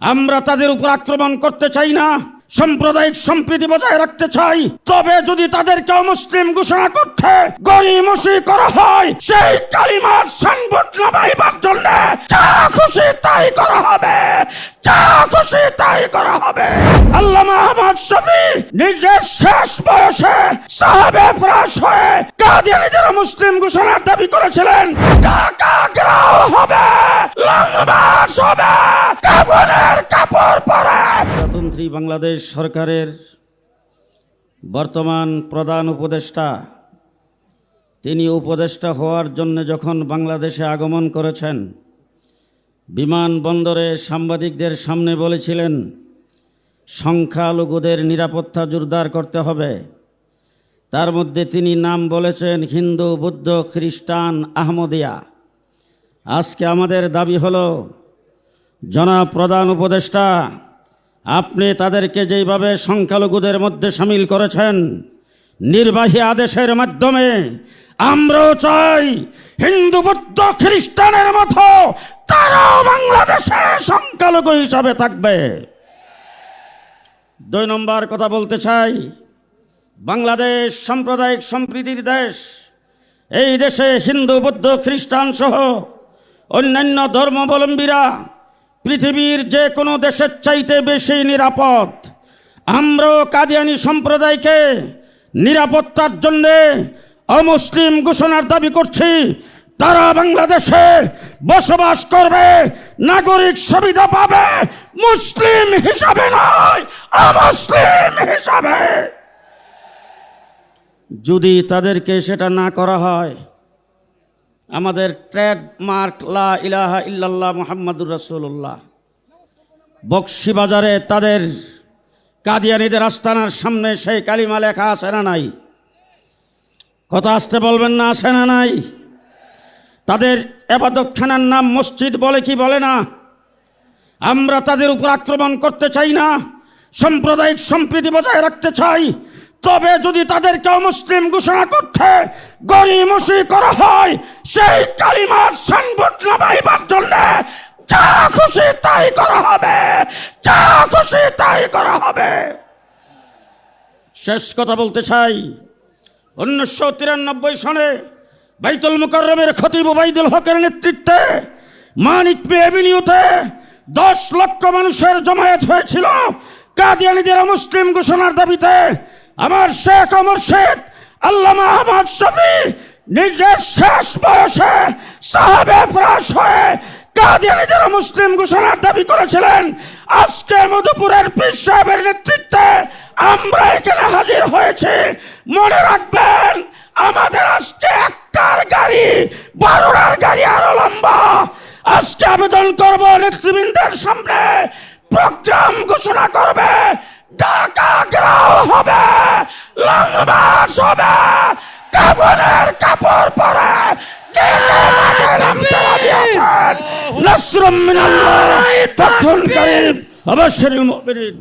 আমরা তাদের উপর আক্রমণ করতে চাই না, সাম্প্রদায়িক সম্প্রীতি বজায় রাখতে চাই। তবে যদি তাদেরকে মুসলিম ঘোষণা করতে গড়িমসি করা হয়, সেই কালিমার সাইনবোর্ড লাগাইবার জন্য যা খুশি তাই করা হবে, যা খুশি তাই করা হবে। আল্লামা আহমদ শফী নিজের শেষ বয়সে সাহাবে ফরাশ হয়ে কাদিয়ানীদের মুসলিম ঘোষণার দাবি করেছিলেন। ঢাকা ঘেরাও হবে, লালবাস হবে, কাফনের কাপড় পরে। প্রজাতন্ত্রী বাংলাদেশ সরকারের বর্তমান প্রধান উপদেষ্টা, তিনি উপদেষ্টা হওয়ার জন্য যখন বাংলাদেশে আগমন করেছেন, বিমানবন্দরে সাংবাদিকদের সামনে বলেছিলেন সংখ্যালঘুদের নিরাপত্তা জোরদার করতে হবে। তার মধ্যে তিনি নাম বলেছেন হিন্দু, বৌদ্ধ, খ্রিস্টান, আহমদিয়া। আজকে আমাদের দাবি হলো, জনাব প্রধান উপদেষ্টা, আপনি তাদেরকে যেইভাবে সংখ্যালঘুদের মধ্যে সামিল করেছেন নির্বাহী আদেশের মাধ্যমে, আমরাও চাই হিন্দু, বৌদ্ধ, খ্রিস্টানের মতো তারাও বাংলাদেশে সংখ্যালঘু হিসাবে থাকবে। 2 নম্বর কথা বলতে চাই, বাংলাদেশ সাম্প্রদায়িক সম্প্রীতির দেশ। এই দেশে হিন্দু, বৌদ্ধ, খ্রিস্টান সহ অন্যান্য ধর্মাবলম্বীরা পৃথিবীর যে কোনো দেশের চাইতে বেশি নিরাপদ। আমরাও কাদিয়ানী সম্প্রদায়কে নিরাপত্তার জন্যে অমুসলিম ঘোষণার দাবি করছি। তারা বাংলাদেশে বসবাস করবে, নাগরিক সুবিধা পাবে, মুসলিম হিসাবে নয়, অমুসলিম হিসাবে। যদি তাদেরকে সেটা না করা হয়, আমাদের ট্রেডমার্ক লা ইলাহা ইল্লাল্লাহ মুহাম্মাদুর রাসূলুল্লাহ, বক্সিবাজারে তাদের কাদিয়ানীদের আস্তানার সামনে সেই কালিমা লেখা আছে না নাই? কথা আসতে বলবেন না, আছে না নাই? তাদের ইবাদতখানার নাম মসজিদ বলে কি বলে না? আমরা তাদের উপর আক্রমণ করতে চাই না, সাম্প্রদায়িক সম্প্রীতি বজায় রাখতে চাই। তবে যদি তাদেরকে মুসলিম ঘোষণা করতে গড়িমসি করা হয়, সেই কালিমার সাইনবোর্ড লাগাইবার জন্য যা খুশি তাই করা হবে, যা খুশি তাই করা হবে। শেষ কথা বলতে চাই, 1993 সনে বাইতুল মুকাররমের খতিব ওবাইদুল হকের নেতৃত্বে মানিক পি এভিনিউতে 10 লক্ষ মানুষের জমায়েত হয়েছিল কাদিয়ানীদের মুসলিম ঘোষণার দাবিতে। আমার শেখ ও মুর্শিদ আল্লামা আহমদ শফী নিজের শেষ বয়সে সাহাবে ফরাশ হয়ে কাদিয়ানীদের মুসলিম ঘোষণার দাবি করেছিলেন। আজকে মধুপুরের পীর সাহেবের নেতৃত্বে আমরা এখানে হাজির হয়েছি। মনে রাখবেন, আমাদের আজকে একটার গাড়ি 12টার গাড়ি আরো লম্বা। আজকে আবেদন করব নেতৃবৃন্দের সামনে, প্রোগ্রাম ঘোষণা করবে, ঢাকা ঘেরাও হবে, লালবাস হবে, কাফনের কাপড় পরে। নাসরুম মিনাল্লাহ, ফাতহুন করিম, ওয়াবাশশিরিল মুমিনিন।